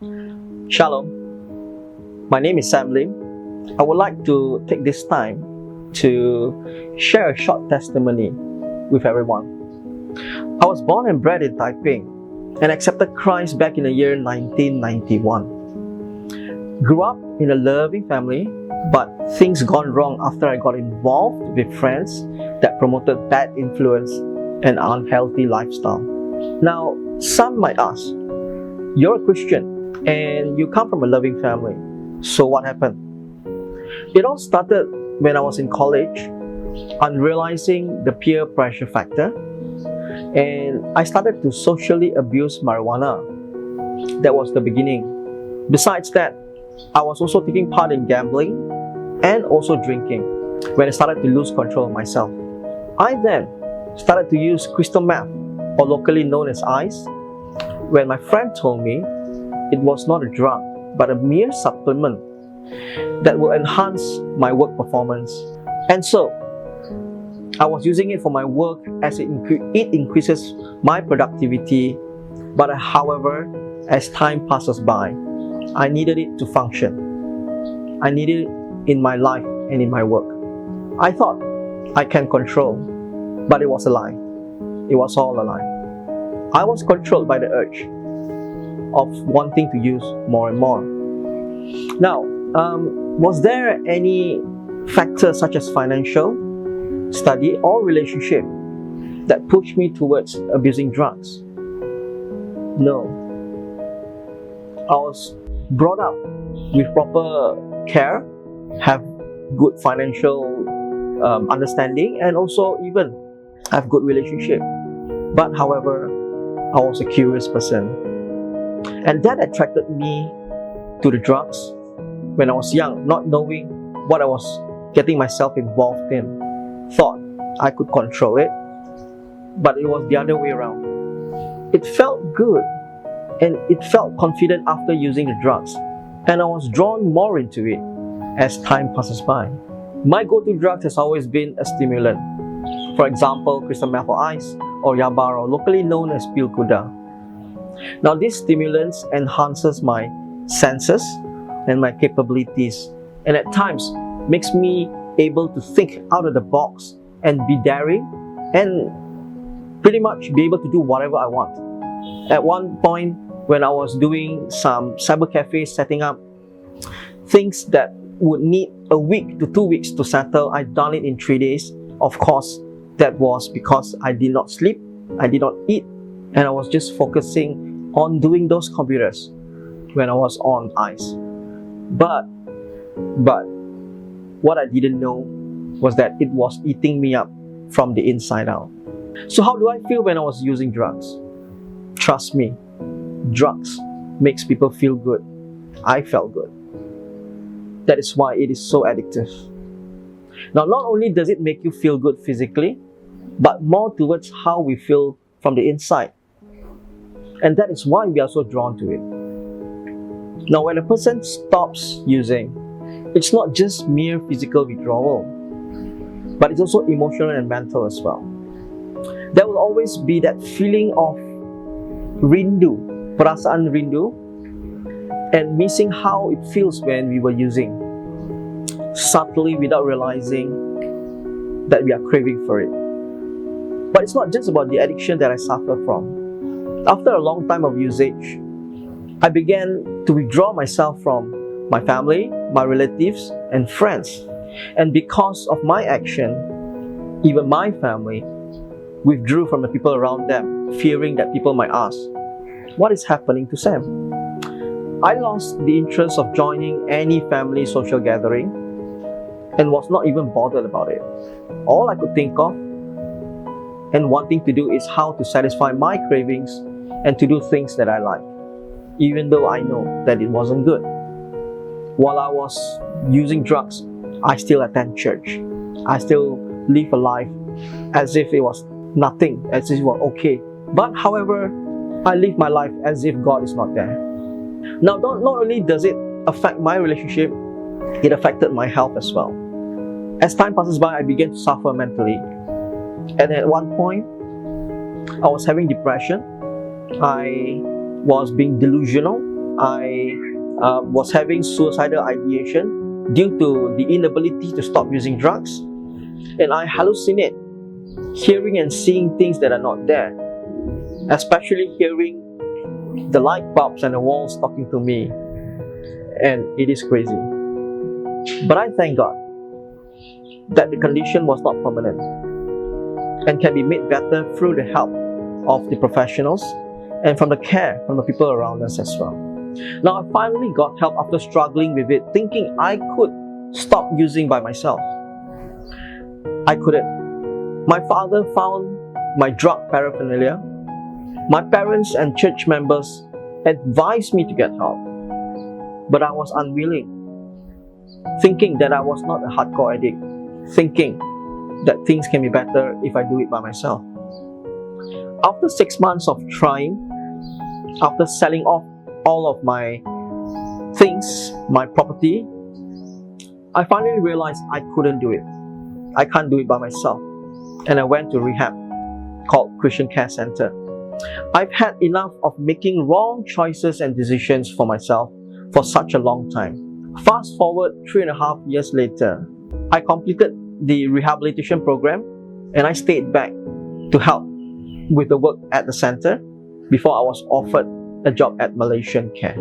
Shalom, my name is Sam Lim. I would like to take this time to share a short testimony with everyone. I was born and bred in Taipei and accepted Christ back in the year 1991. Grew up in a loving family, but things gone wrong after I got involved with friends that promoted bad influence and unhealthy lifestyle. Now, some might ask, you're a Christian and you come from a loving family, so what happened? It all started when I was in college, on realizing the peer pressure factor, and I started to socially abuse marijuana. That was the beginning. Besides that, I was also taking part in gambling and also drinking when I started to lose control of myself. I then started to use crystal meth, or locally known as ice, when my friend told me it was not a drug but a mere supplement that will enhance my work performance. And so, I was using it for my work as it increases my productivity, but however, as time passes by, I needed it to function. I needed it in my life and in my work. I thought I can control, but it was a lie. It was all a lie. I was controlled by the urge of wanting to use more and more. Now, was there any factor such as financial, study, or relationship that pushed me towards abusing drugs? No. I was brought up with proper care, have good financial understanding, and also even have good relationship. But however, I was a curious person, and that attracted me to the drugs when I was young, not knowing what I was getting myself involved in. Thought I could control it, but it was the other way around. It felt good and it felt confident after using the drugs, and I was drawn more into it as time passes by. My go-to drug has always been a stimulant. For example, crystal meth or ice, or yaba, or locally known as pil kuda. Now, these stimulants enhances my senses and my capabilities, and at times makes me able to think out of the box and be daring and pretty much be able to do whatever I want. At one point, when I was doing some cyber cafes, setting up things that would need a week to 2 weeks to settle, I done it in 3 days. Of course, that was because I did not sleep, I did not eat, and I was just focusing on doing those computers when I was on ice. But what I didn't know was that it was eating me up from the inside out. So how do I feel when I was using drugs? Trust me, drugs makes people feel good. I felt good. That is why it is so addictive. Now, not only does it make you feel good physically, but more towards how we feel from the inside. And that is why we are so drawn to it. Now, when a person stops using, it's not just mere physical withdrawal, but it's also emotional and mental as well. There will always be that feeling of rindu, perasaan rindu, and missing how it feels when we were using, subtly without realizing that we are craving for it. But it's not just about the addiction that I suffer from. After a long time of usage, I began to withdraw myself from my family, my relatives, and friends. And because of my action, even my family withdrew from the people around them, fearing that people might ask, what is happening to Sam? I lost the interest of joining any family social gathering and was not even bothered about it. All I could think of and wanting to do is how to satisfy my cravings and to do things that I like, even though I know that it wasn't good. While I was using drugs, I still attend church. I still live a life as if it was nothing, as if it was okay. But however, I live my life as if God is not there. Now, not only does it affect my relationship, it affected my health as well. As time passes by, I began to suffer mentally. And at one point, I was having depression. I was being delusional. I was having suicidal ideation due to the inability to stop using drugs, and I hallucinate, hearing and seeing things that are not there, especially hearing the light bulbs and the walls talking to me, and it is crazy. But I thank God that the condition was not permanent and can be made better through the help of the professionals and from the care from the people around us as well. Now, I finally got help after struggling with it, thinking I could stop using by myself. I couldn't. My father found my drug paraphernalia. My parents and church members advised me to get help, but I was unwilling, thinking that I was not a hardcore addict, thinking that things can be better if I do it by myself. After 6 months of trying, after selling off all of my things, my property, I finally realized I couldn't do it. I can't do it by myself. And I went to rehab called Christian Care Center. I've had enough of making wrong choices and decisions for myself for such a long time. Fast forward 3.5 years later, I completed the rehabilitation program and I stayed back to help with the work at the center before I was offered a job at Malaysian Care.